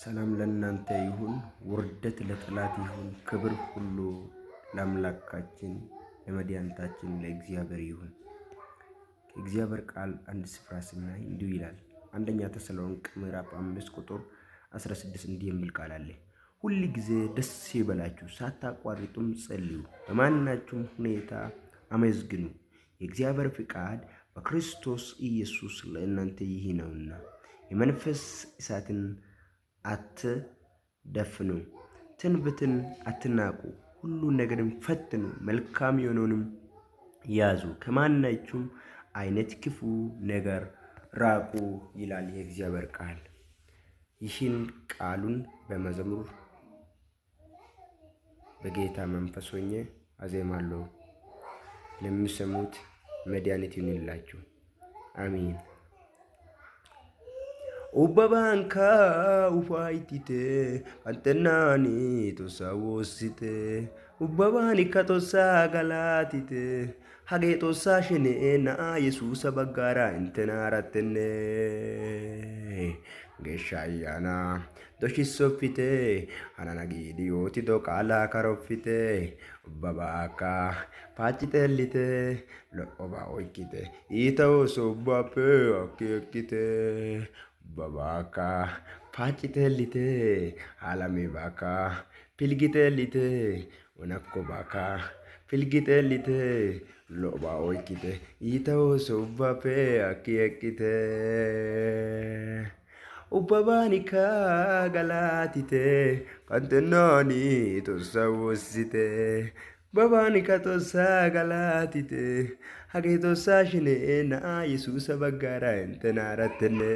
ሰላም ለእናንተ ይሁን፣ ውርደት ለጠላት ይሁን፣ ክብር ሁሉ ለአምላካችን ለመድኃኒታችን ለእግዚአብሔር ይሁን። ከእግዚአብሔር ቃል አንድ ስፍራ ስናይ እንዲሁ ይላል። አንደኛ ተሰሎንቄ ምዕራፍ 5 ቁጥር 16 እንዲህ የሚል ቃል አለ። ሁል ጊዜ ደስ ይበላችሁ፣ ሳታቋርጡም ጸልዩ፣ በማናቸውም ሁኔታ አመስግኑ፣ የእግዚአብሔር ፍቃድ በክርስቶስ ኢየሱስ ለእናንተ ይህ ነውና። የመንፈስ እሳትን አትደፍኑ፣ ትንቢትን አትናቁ፣ ሁሉ ነገርን ፈትኑ፣ መልካም የሆነውንም ያዙ፣ ከማናቸውም አይነት ክፉ ነገር ራቁ ይላል የእግዚአብሔር ቃል። ይህን ቃሉን በመዝሙር በጌታ መንፈስ ሆኜ አዜማለሁ። ለሚሰሙት መድኃኒት ይሁንላችሁ። አሜን። ኡባባንካ ኡፋይቲቴ አንተናኒ ቶሳዎሲቴ ኡባባኒ ከቶሳ ገላቲቴ ሀጌ ቶሳ ሽኔና ኢየሱስ በጋራ እንተናራተነ ገሻያና ዶሽሶፊቴ አናናጊዲዮቲ ዶቃላ ከሮፊቴ ኡባባካ ፓጭቴሊቴ ሎኦባ ኦይኪቴ ኢተው ሶባፔ አኬኪቴ babaka pachitelite alame baka pilgitelite onakko baka pilgitelite loba oikite itao sobape akiekite ubabanika galatite pantenani tosawosite babanika tosa galatite hage tosa shine na yesusa bagara entenaratene